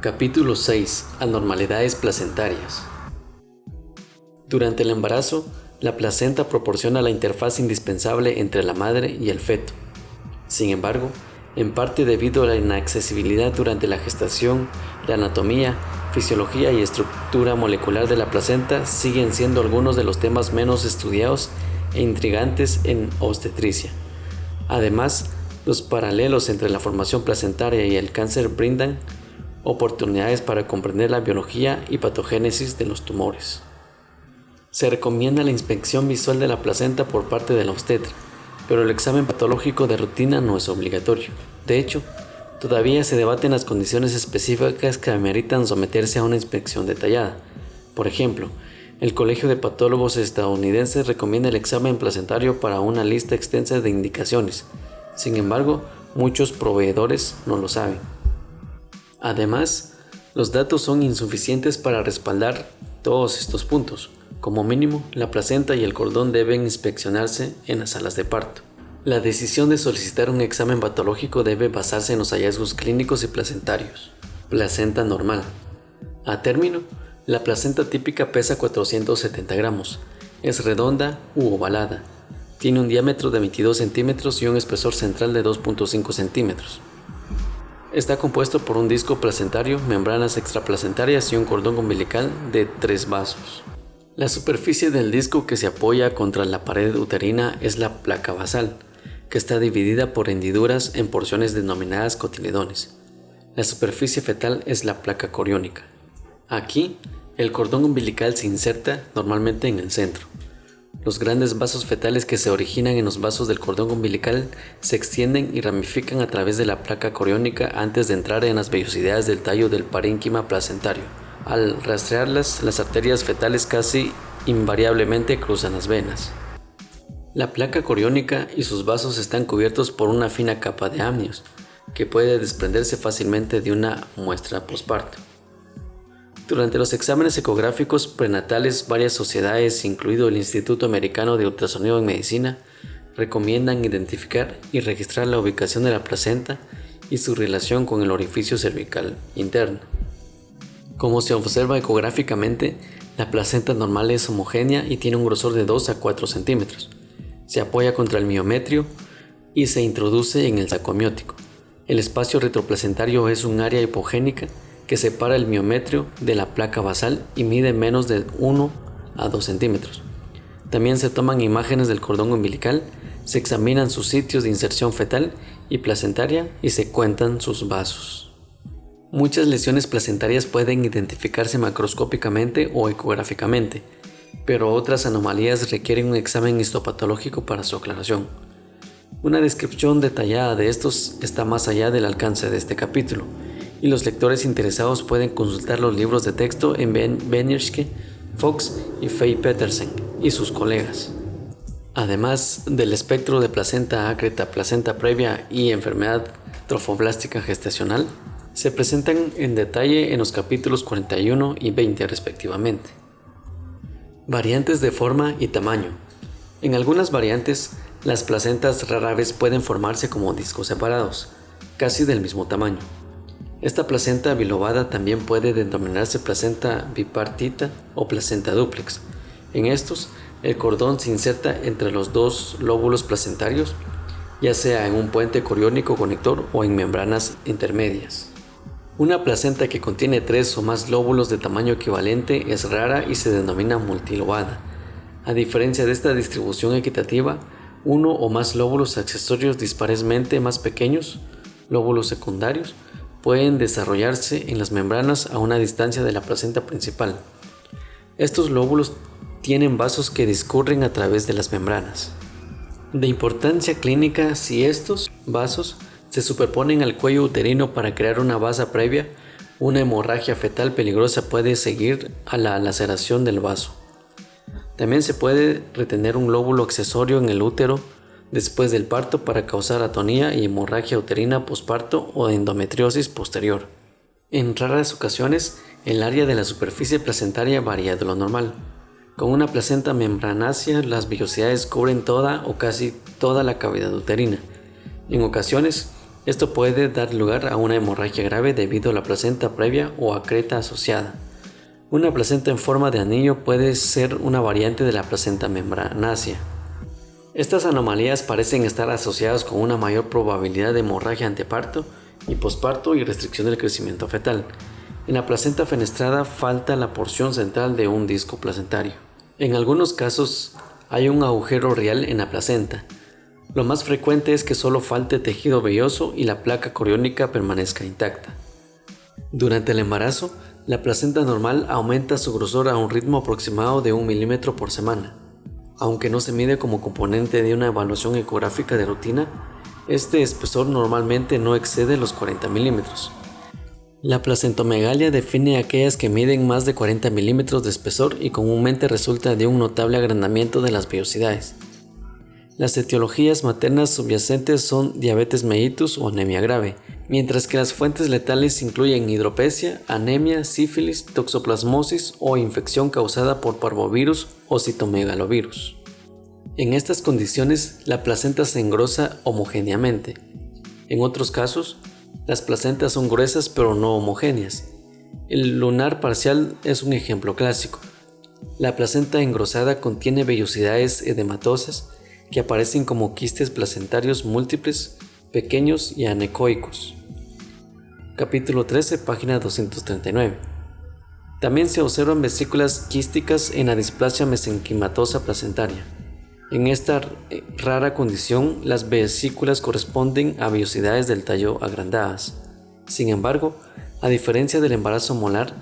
Capítulo 6. Anormalidades placentarias. Durante el embarazo, la placenta proporciona la interfaz indispensable entre la madre y el feto. Sin embargo, en parte debido a la inaccesibilidad durante la gestación, la anatomía, fisiología y estructura molecular de la placenta siguen siendo algunos de los temas menos estudiados e intrigantes en obstetricia. Además, los paralelos entre la formación placentaria y el cáncer brindan oportunidades para comprender la biología y patogénesis de los tumores. Se recomienda la inspección visual de la placenta por parte del obstetra, pero el examen patológico de rutina no es obligatorio. De hecho, todavía se debaten las condiciones específicas que ameritan someterse a una inspección detallada. Por ejemplo, el Colegio de Patólogos estadounidenses recomienda el examen placentario para una lista extensa de indicaciones. Sin embargo, muchos proveedores no lo saben. Además, los datos son insuficientes para respaldar todos estos puntos. Como mínimo, la placenta y el cordón deben inspeccionarse en las salas de parto. La decisión de solicitar un examen patológico debe basarse en los hallazgos clínicos y placentarios. Placenta normal. A término, la placenta típica pesa 470 gramos. Es redonda u ovalada. Tiene un diámetro de 22 centímetros y un espesor central de 2.5 centímetros. Está compuesto por un disco placentario, membranas extraplacentarias y un cordón umbilical de 3 vasos. La superficie del disco que se apoya contra la pared uterina es la placa basal, que está dividida por hendiduras en porciones denominadas cotiledones. La superficie fetal es la placa coriónica. Aquí, el cordón umbilical se inserta normalmente en el centro. Los grandes vasos fetales que se originan en los vasos del cordón umbilical se extienden y ramifican a través de la placa coriónica antes de entrar en las vellosidades del tallo del parénquima placentario. Al rastrearlas, las arterias fetales casi invariablemente cruzan las venas. La placa coriónica y sus vasos están cubiertos por una fina capa de amnios, que puede desprenderse fácilmente de una muestra posparto. Durante los exámenes ecográficos prenatales, varias sociedades, incluido el Instituto Americano de Ultrasonido en Medicina, recomiendan identificar y registrar la ubicación de la placenta y su relación con el orificio cervical interno. Como se observa ecográficamente, la placenta normal es homogénea y tiene un grosor de 2 a 4 centímetros. Se apoya contra el miometrio y se introduce en el saco amniótico. El espacio retroplacentario es un área hipogénica que separa el miometrio de la placa basal y mide menos de 1 a 2 centímetros. También se toman imágenes del cordón umbilical, se examinan sus sitios de inserción fetal y placentaria y se cuentan sus vasos. Muchas lesiones placentarias pueden identificarse macroscópicamente o ecográficamente, pero otras anomalías requieren un examen histopatológico para su aclaración. Una descripción detallada de estos está más allá del alcance de este capítulo, y los lectores interesados pueden consultar los libros de texto en Benirschke, Fox y Faye Petersen y sus colegas. Además del espectro de placenta ácreta, placenta previa y enfermedad trofoblástica gestacional, se presentan en detalle en los capítulos 41 y 20 respectivamente. Variantes de forma y tamaño. En algunas variantes, las placentas rara vez pueden formarse como discos separados, casi del mismo tamaño. Esta placenta bilobada también puede denominarse placenta bipartita o placenta dúplex. En estos, el cordón se inserta entre los dos lóbulos placentarios, ya sea en un puente coriónico conector o en membranas intermedias. Una placenta que contiene 3 o más lóbulos de tamaño equivalente es rara y se denomina multilobada. A diferencia de esta distribución equitativa, uno o más lóbulos accesorios disparesmente más pequeños, lóbulos secundarios, pueden desarrollarse en las membranas a una distancia de la placenta principal. Estos lóbulos tienen vasos que discurren a través de las membranas. De importancia clínica, si estos vasos se superponen al cuello uterino para crear una vasa previa, una hemorragia fetal peligrosa puede seguir a la laceración del vaso. También se puede retener un lóbulo accesorio en el útero después del parto para causar atonía y hemorragia uterina posparto o endometriosis posterior. En raras ocasiones, el área de la superficie placentaria varía de lo normal. Con una placenta membranácea, las vellosidades cubren toda o casi toda la cavidad uterina. En ocasiones, Esto puede dar lugar a una hemorragia grave debido a la placenta previa o a creta asociada. Una placenta en forma de anillo puede ser una variante de la placenta membranácea. Estas anomalías parecen estar asociadas con una mayor probabilidad de hemorragia anteparto y posparto y restricción del crecimiento fetal. En la placenta fenestrada falta la porción central de un disco placentario. En algunos casos hay un agujero real en la placenta. Lo más frecuente es que solo falte tejido velloso y la placa coriónica permanezca intacta. Durante el embarazo, la placenta normal aumenta su grosor a un ritmo aproximado de 1 milímetro por semana. Aunque no se mide como componente de una evaluación ecográfica de rutina, este espesor normalmente no excede los 40 milímetros. La placentomegalia define aquellas que miden más de 40 milímetros de espesor y comúnmente resulta de un notable agrandamiento de las vellosidades. Las etiologías maternas subyacentes son diabetes mellitus o anemia grave, mientras que las fuentes letales incluyen hidropesia, anemia, sífilis, toxoplasmosis o infección causada por parvovirus o citomegalovirus. En estas condiciones, la placenta se engrosa homogéneamente. En otros casos, las placentas son gruesas pero no homogéneas. El lunar parcial es un ejemplo clásico. La placenta engrosada contiene vellosidades edematosas que aparecen como quistes placentarios múltiples, pequeños y anecoicos. Capítulo 13, página 239. También se observan vesículas quísticas en la displasia mesenquimatosa placentaria. En esta rara condición, las vesículas corresponden a vellosidades del tallo agrandadas. Sin embargo, a diferencia del embarazo molar,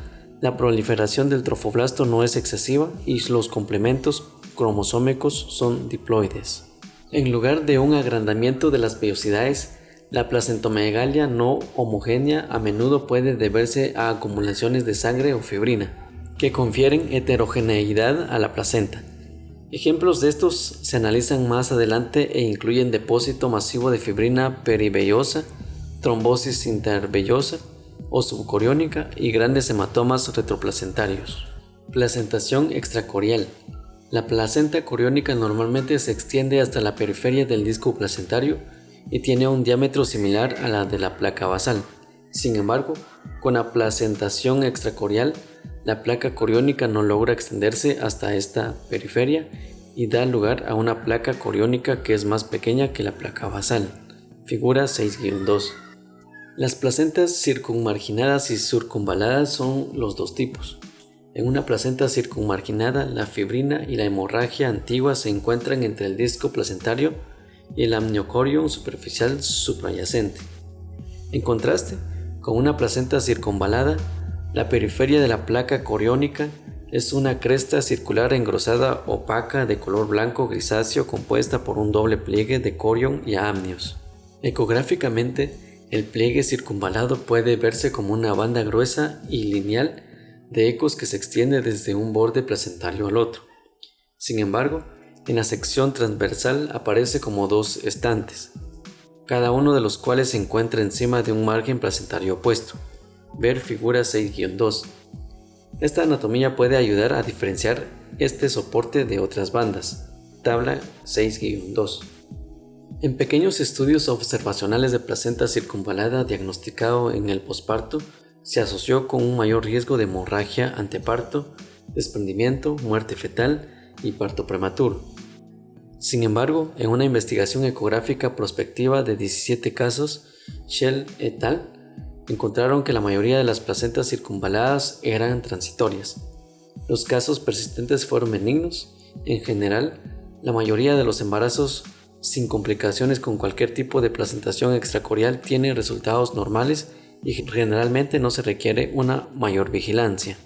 la proliferación del trofoblasto no es excesiva y los complementos cromosómicos son diploides. En lugar de un agrandamiento de las vellosidades, la placentomegalia no homogénea a menudo puede deberse a acumulaciones de sangre o fibrina, que confieren heterogeneidad a la placenta. Ejemplos de estos se analizan más adelante e incluyen depósito masivo de fibrina perivellosa, trombosis intervellosa o subcoriónica y grandes hematomas retroplacentarios. Placentación extracorial. La placenta coriónica normalmente se extiende hasta la periferia del disco placentario y tiene un diámetro similar a la de la placa basal. Sin embargo, con la placentación extracorial, la placa coriónica no logra extenderse hasta esta periferia y da lugar a una placa coriónica que es más pequeña que la placa basal. Figura 6-2. Las placentas circunmarginadas y circunvaladas son los dos tipos. En una placenta circunmarginada, la fibrina y la hemorragia antigua se encuentran entre el disco placentario y el amniocorium superficial subyacente. En contraste, con una placenta circunvalada, la periferia de la placa coriónica es una cresta circular engrosada opaca de color blanco grisáceo compuesta por un doble pliegue de corión y amnios. Ecográficamente, el pliegue circunvalado puede verse como una banda gruesa y lineal de ecos que se extiende desde un borde placentario al otro. Sin embargo, en la sección transversal aparece como dos estantes, cada uno de los cuales se encuentra encima de un margen placentario opuesto. Ver figura 6-2. Esta anatomía puede ayudar a diferenciar este soporte de otras bandas. Tabla 6-2. En pequeños estudios observacionales de placenta circunvalada diagnosticado en el posparto, se asoció con un mayor riesgo de hemorragia anteparto, desprendimiento, muerte fetal y parto prematuro. Sin embargo, en una investigación ecográfica prospectiva de 17 casos, Shell et al. Encontraron que la mayoría de las placentas circunvaladas eran transitorias. Los casos persistentes fueron benignos. En general, la mayoría de los embarazos sin complicaciones con cualquier tipo de placentación extracorial tienen resultados normales y generalmente no se requiere una mayor vigilancia.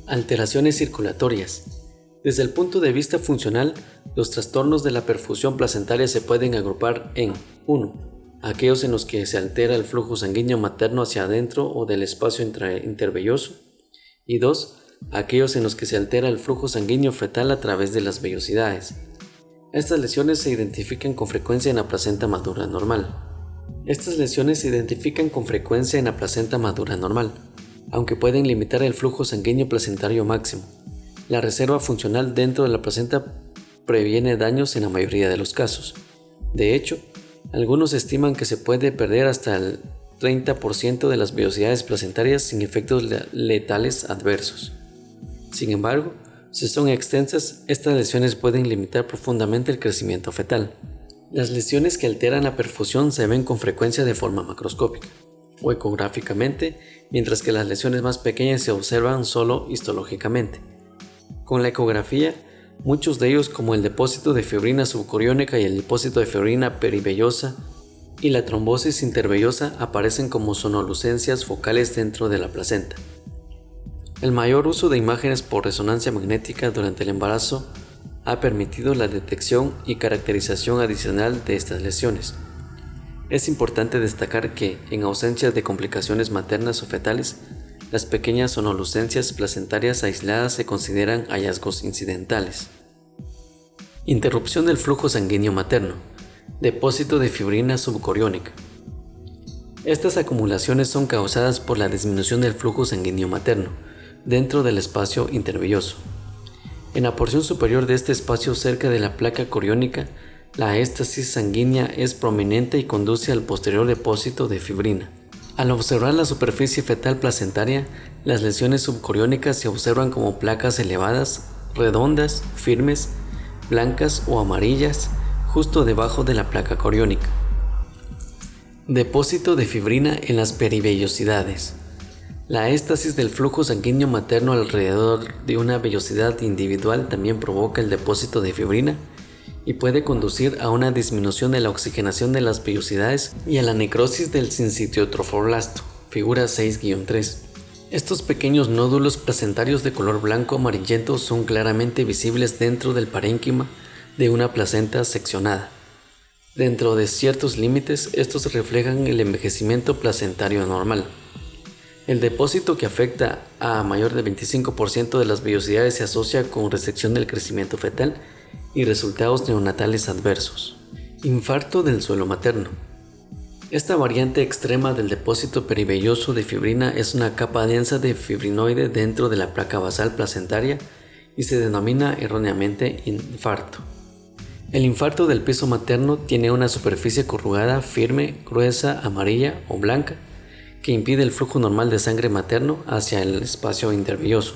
Alteraciones circulatorias. Desde el punto de vista funcional, los trastornos de la perfusión placentaria se pueden agrupar en 1. Aquellos en los que se altera el flujo sanguíneo materno hacia adentro o del espacio intervelloso, y 2. Aquellos en los que se altera el flujo sanguíneo fetal a través de las vellosidades. Estas lesiones se identifican con frecuencia en la placenta madura normal. Aunque pueden limitar el flujo sanguíneo placentario máximo. La reserva funcional dentro de la placenta previene daños en la mayoría de los casos. De hecho, Algunos estiman que se puede perder hasta el 30% de las vellosidades placentarias sin efectos letales adversos. Sin embargo, si son extensas, estas lesiones pueden limitar profundamente el crecimiento fetal. Las lesiones que alteran la perfusión se ven con frecuencia de forma macroscópica o ecográficamente, mientras que las lesiones más pequeñas se observan solo histológicamente. Con la ecografía, muchos de ellos, como el depósito de fibrina subcoriónica y el depósito de fibrina perivellosa y la trombosis intervellosa, aparecen como sonolucencias focales dentro de la placenta. El mayor uso de imágenes por resonancia magnética durante el embarazo ha permitido la detección y caracterización adicional de estas lesiones. Es importante destacar que, en ausencia de complicaciones maternas o fetales, las pequeñas sonolucencias placentarias aisladas se consideran hallazgos incidentales. Interrupción del flujo sanguíneo materno. Depósito de fibrina subcoriónica. Estas acumulaciones son causadas por la disminución del flujo sanguíneo materno dentro del espacio intervelloso. En la porción superior de este espacio, cerca de la placa coriónica, la éstasis sanguínea es prominente y conduce al posterior depósito de fibrina. Al observar la superficie fetal placentaria, las lesiones subcoriónicas se observan como placas elevadas, redondas, firmes, blancas o amarillas, justo debajo de la placa coriónica. Depósito de fibrina en las perivellosidades. La éstasis del flujo sanguíneo materno alrededor de una vellosidad individual también provoca el depósito de fibrina y puede conducir a una disminución de la oxigenación de las vellosidades y a la necrosis del sincitiotrofoblasto, figura 6-3. Estos pequeños nódulos placentarios de color blanco amarillento son claramente visibles dentro del parénquima de una placenta seccionada. Dentro de ciertos límites, estos reflejan el envejecimiento placentario normal. El depósito, que afecta a mayor del 25% de las vellosidades, se asocia con resección del crecimiento fetal y resultados neonatales adversos. Infarto del suelo materno. Esta variante extrema del depósito perivelloso de fibrina es una capa densa de fibrinoide dentro de la placa basal placentaria y se denomina erróneamente infarto. El infarto del piso materno tiene una superficie corrugada, firme, gruesa, amarilla o blanca, que impide el flujo normal de sangre materno hacia el espacio intervelloso.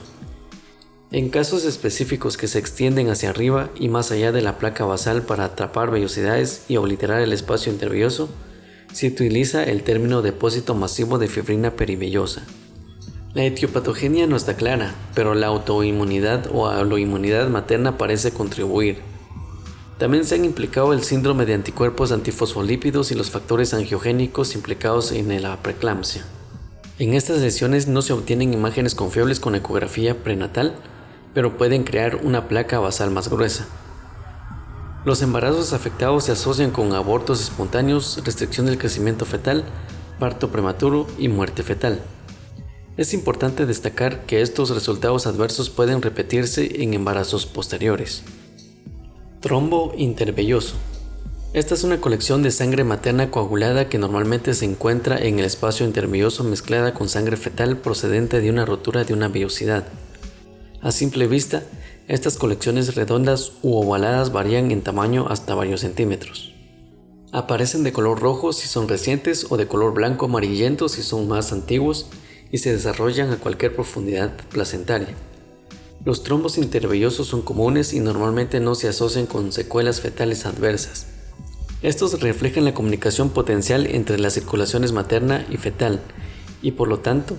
En casos específicos que se extienden hacia arriba y más allá de la placa basal para atrapar vellosidades y obliterar el espacio intervelloso, se utiliza el término depósito masivo de fibrina perivellosa. La etiopatogenia no está clara, pero la autoinmunidad o aloinmunidad materna parece contribuir. También se han implicado el síndrome de anticuerpos antifosfolípidos y los factores angiogénicos implicados en la preeclampsia. En estas lesiones no se obtienen imágenes confiables con ecografía prenatal, pero pueden crear una placa basal más gruesa. Los embarazos afectados se asocian con abortos espontáneos, restricción del crecimiento fetal, parto prematuro y muerte fetal. Es importante destacar que estos resultados adversos pueden repetirse en embarazos posteriores. Trombo intervelloso. Esta es una colección de sangre materna coagulada que normalmente se encuentra en el espacio intervelloso mezclada con sangre fetal procedente de una rotura de una vellosidad. A simple vista, estas colecciones redondas u ovaladas varían en tamaño hasta varios centímetros. Aparecen de color rojo si son recientes o de color blanco amarillento si son más antiguos y se desarrollan a cualquier profundidad placentaria. Los trombos intervellosos son comunes y normalmente no se asocian con secuelas fetales adversas. Estos reflejan la comunicación potencial entre las circulaciones materna y fetal y por lo tanto,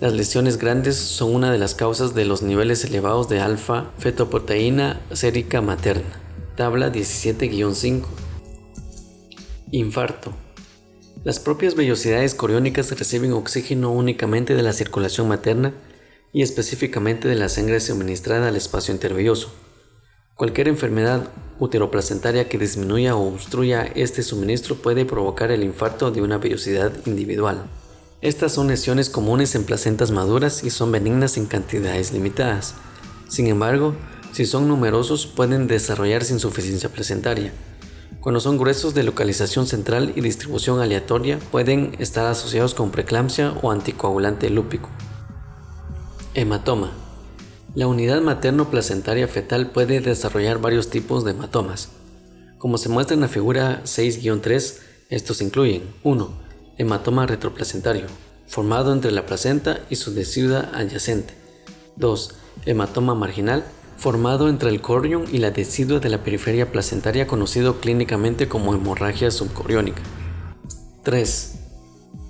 las lesiones grandes son una de las causas de los niveles elevados de alfa-fetoproteína sérica materna. Tabla 17-5. Infarto. Las propias vellosidades coriónicas reciben oxígeno únicamente de la circulación materna y específicamente de la sangre suministrada al espacio intervelloso. Cualquier enfermedad uteroplacentaria que disminuya o obstruya este suministro puede provocar el infarto de una vellosidad individual. Estas son lesiones comunes en placentas maduras y son benignas en cantidades limitadas. Sin embargo, si son numerosos pueden desarrollarse insuficiencia placentaria. Cuando son gruesos de localización central y distribución aleatoria, pueden estar asociados con preeclampsia o anticoagulante lúpico. Hematoma. La unidad materno-placentaria fetal puede desarrollar varios tipos de hematomas. Como se muestra en la figura 6-3, Estos incluyen 1. Hematoma retroplacentario, formado entre la placenta y su decidua adyacente. 2. Hematoma marginal, formado entre el corión y la decidua de la periferia placentaria, conocido clínicamente como hemorragia subcoriónica. 3.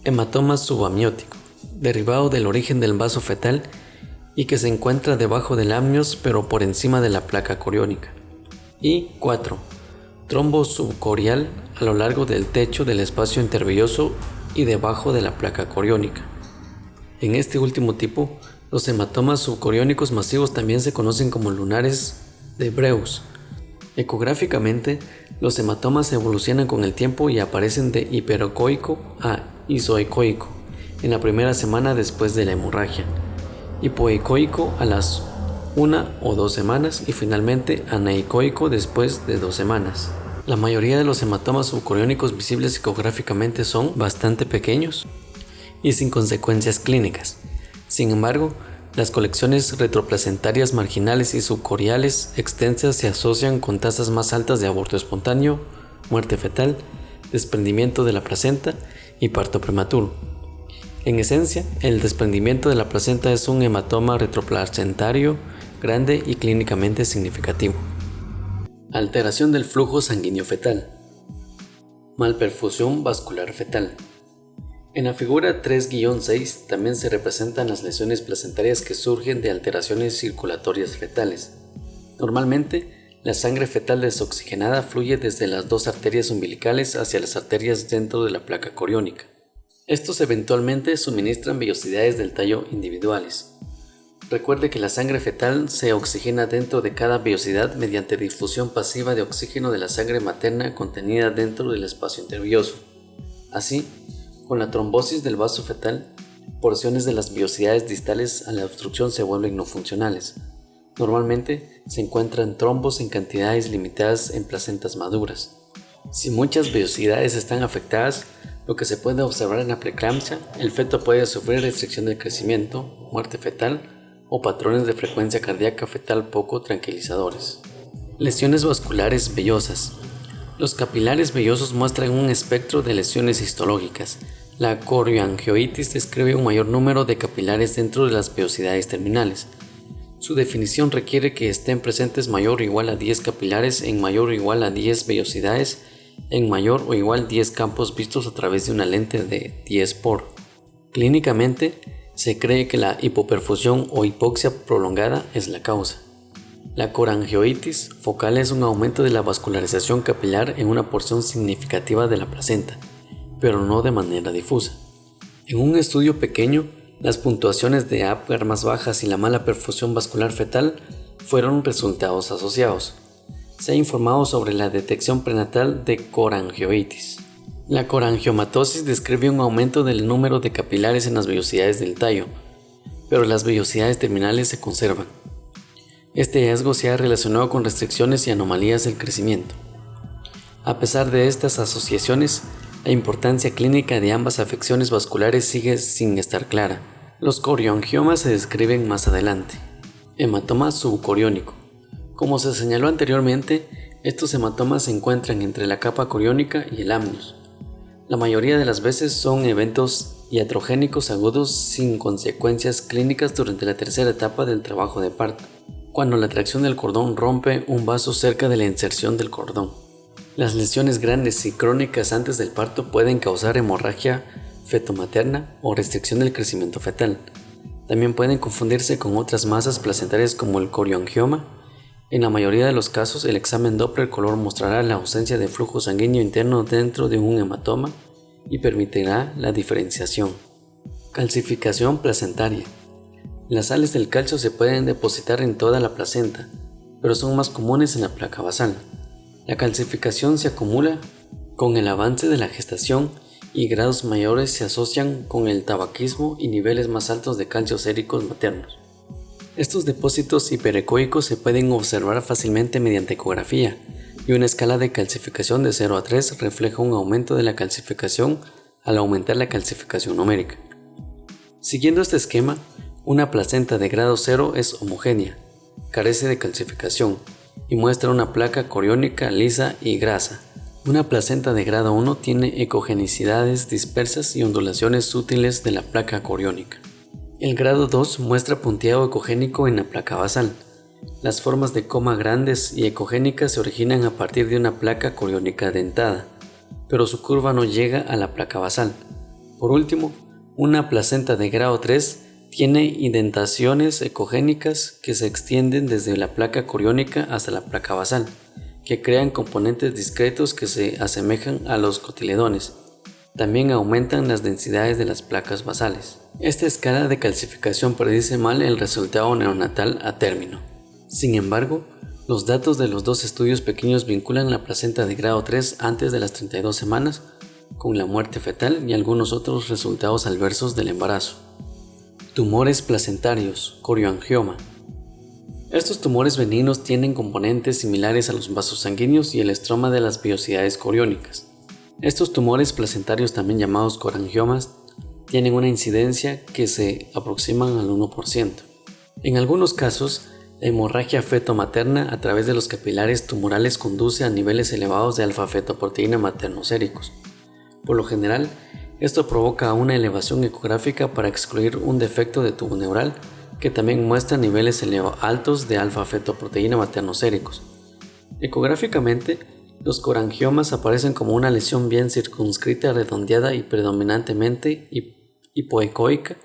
Hematoma subamniótico, derivado del origen del vaso fetal y que se encuentra debajo del amnios pero por encima de la placa coriónica. Y 4. Trombo subcorial a lo largo del techo del espacio intervelloso y debajo de la placa coriónica. En este último tipo, los hematomas subcoriónicos masivos también se conocen como lunares de Breus. Ecográficamente, los hematomas evolucionan con el tiempo y aparecen de hiperecoico a isoecoico en la primera semana después de la hemorragia, hipoecoico a las 1 o 2 semanas y finalmente aneicoico después de 2 semanas. La mayoría de los hematomas subcoriónicos visibles ecográficamente son bastante pequeños y sin consecuencias clínicas. Sin embargo, las colecciones retroplacentarias marginales y subcoriales extensas se asocian con tasas más altas de aborto espontáneo, muerte fetal, desprendimiento de la placenta y parto prematuro. En esencia, el desprendimiento de la placenta es un hematoma retroplacentario grande y clínicamente significativo. Alteración del flujo sanguíneo fetal. Malperfusión vascular fetal. En la figura 3-6 también se representan las lesiones placentarias que surgen de alteraciones circulatorias fetales. Normalmente, la sangre fetal desoxigenada fluye desde las dos arterias umbilicales hacia las arterias dentro de la placa coriónica. Estos eventualmente suministran vellosidades del tallo individuales. Recuerde que la sangre fetal se oxigena dentro de cada vellosidad mediante difusión pasiva de oxígeno de la sangre materna contenida dentro del espacio intervelloso. Así, con la trombosis del vaso fetal, porciones de las vellosidades distales a la obstrucción se vuelven no funcionales. Normalmente se encuentran trombos en cantidades limitadas en placentas maduras. Si muchas vellosidades están afectadas, lo que se puede observar en la preeclampsia, el feto puede sufrir restricción del crecimiento, muerte fetal o patrones de frecuencia cardíaca fetal poco tranquilizadores. Lesiones vasculares vellosas. Los capilares vellosos muestran un espectro de lesiones histológicas. La corioangioitis describe un mayor número de capilares dentro de las vellosidades terminales. Su definición requiere que estén presentes mayor o igual a 10 capilares en mayor o igual a 10 vellosidades en mayor o igual 10 campos vistos a través de una lente de 10 por. Clínicamente, se cree que la hipoperfusión o hipoxia prolongada es la causa. La corangioitis focal es un aumento de la vascularización capilar en una porción significativa de la placenta, pero no de manera difusa. En un estudio pequeño, las puntuaciones de Apgar más bajas y la mala perfusión vascular fetal fueron resultados asociados. Se ha informado sobre la detección prenatal de corangioitis. La corangiomatosis describe un aumento del número de capilares en las vellosidades del tallo, pero las vellosidades terminales se conservan. Este hallazgo se ha relacionado con restricciones y anomalías del crecimiento. A pesar de estas asociaciones, la importancia clínica de ambas afecciones vasculares sigue sin estar clara. Los corioangiomas se describen más adelante. Hematoma subcoriónico. Como se señaló anteriormente, estos hematomas se encuentran entre la capa coriónica y el amnios. La mayoría de las veces son eventos iatrogénicos agudos sin consecuencias clínicas durante la tercera etapa del trabajo de parto, cuando la tracción del cordón rompe un vaso cerca de la inserción del cordón. Las lesiones grandes y crónicas antes del parto pueden causar hemorragia fetomaterna o restricción del crecimiento fetal. También pueden confundirse con otras masas placentarias como el corioangioma. En la mayoría de los casos, el examen Doppler color mostrará la ausencia de flujo sanguíneo interno dentro de un hematoma y permitirá la diferenciación. Calcificación placentaria. Las sales del calcio se pueden depositar en toda la placenta, pero son más comunes en la placa basal. La calcificación se acumula con el avance de la gestación y grados mayores se asocian con el tabaquismo y niveles más altos de calcio séricos maternos. Estos depósitos hiperecoicos se pueden observar fácilmente mediante ecografía, y una escala de calcificación de 0 a 3 refleja un aumento de la calcificación al aumentar la calcificación numérica. Siguiendo este esquema, una placenta de grado 0 es homogénea, carece de calcificación y muestra una placa coriónica lisa y grasa. Una placenta de grado 1 tiene ecogenicidades dispersas y ondulaciones sutiles de la placa coriónica. El grado 2 muestra punteado ecogénico en la placa basal. Las formas de coma grandes y ecogénicas se originan a partir de una placa coriónica dentada, pero su curva no llega a la placa basal. Por último, una placenta de grado 3 tiene indentaciones ecogénicas que se extienden desde la placa coriónica hasta la placa basal, que crean componentes discretos que se asemejan a los cotiledones. También aumentan las densidades de las placas basales. Esta escala de calcificación predice mal el resultado neonatal a término. Sin embargo, los datos de los dos estudios pequeños vinculan la placenta de grado 3 antes de las 32 semanas con la muerte fetal y algunos otros resultados adversos del embarazo. Tumores placentarios, corioangioma. Estos tumores benignos tienen componentes similares a los vasos sanguíneos y el estroma de las vellosidades coriónicas. Estos tumores placentarios, también llamados corangiomas, tienen una incidencia que se aproximan al 1%. En algunos casos, la hemorragia feto-materna a través de los capilares tumorales conduce a niveles elevados de alfa-fetoproteína maternoséricos. Por lo general, esto provoca una elevación ecográfica para excluir un defecto de tubo neural que también muestra niveles altos de alfa-fetoproteína maternoséricos. Ecográficamente, los corangiomas aparecen como una lesión bien circunscrita, redondeada y predominantemente hipoecoica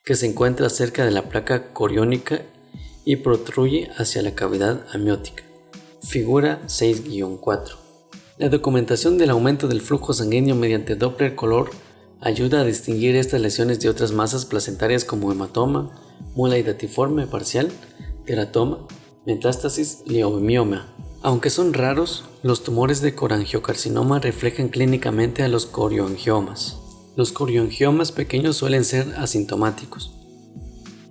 que se encuentra cerca de la placa coriónica y protruye hacia la cavidad amniótica. Figura 6-4. La documentación del aumento del flujo sanguíneo mediante Doppler color ayuda a distinguir estas lesiones de otras masas placentarias como hematoma, mula hidatiforme parcial, teratoma, metástasis y ovomioma. Aunque son raros, los tumores de corangiocarcinoma reflejan clínicamente a los corioangiomas. Los corioangiomas pequeños suelen ser asintomáticos.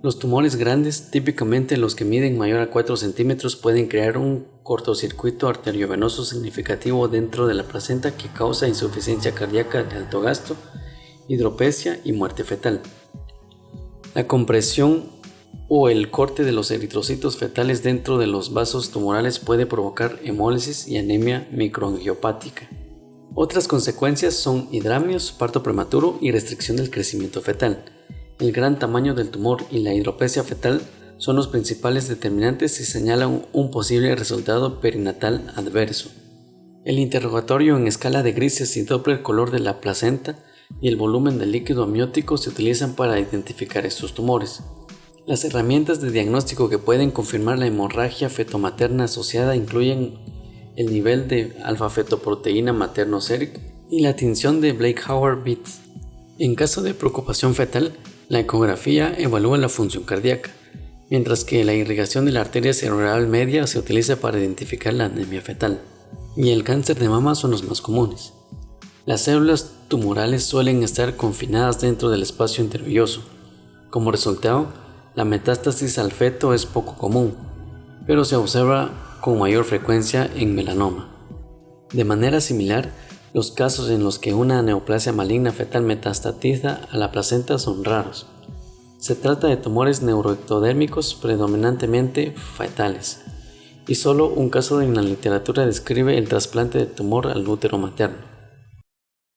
Los tumores grandes, típicamente los que miden mayor a 4 centímetros, pueden crear un cortocircuito arteriovenoso significativo dentro de la placenta que causa insuficiencia cardíaca de alto gasto, hidropesia y muerte fetal. La compresión o el corte de los eritrocitos fetales dentro de los vasos tumorales puede provocar hemólisis y anemia microangiopática. Otras consecuencias son hidramios, parto prematuro y restricción del crecimiento fetal. El gran tamaño del tumor y la hidropesia fetal son los principales determinantes y señalan un posible resultado perinatal adverso. El interrogatorio en escala de grises y Doppler color de la placenta y el volumen del líquido amniótico se utilizan para identificar estos tumores. Las herramientas de diagnóstico que pueden confirmar la hemorragia fetomaterna asociada incluyen el nivel de alfa-fetoproteína maternosérica y la tinción de Blake-Howard-Beat. En caso de preocupación fetal, la ecografía evalúa la función cardíaca, mientras que la irrigación de la arteria cerebral media se utiliza para identificar la anemia fetal, y el cáncer de mama son los más comunes. Las células tumorales suelen estar confinadas dentro del espacio intervilloso. Como resultado, la metástasis al feto es poco común, pero se observa con mayor frecuencia en melanoma. De manera similar, los casos en los que una neoplasia maligna fetal metastatiza a la placenta son raros. Se trata de tumores neuroectodérmicos predominantemente fetales, y solo un caso en la literatura describe el trasplante de tumor al útero materno.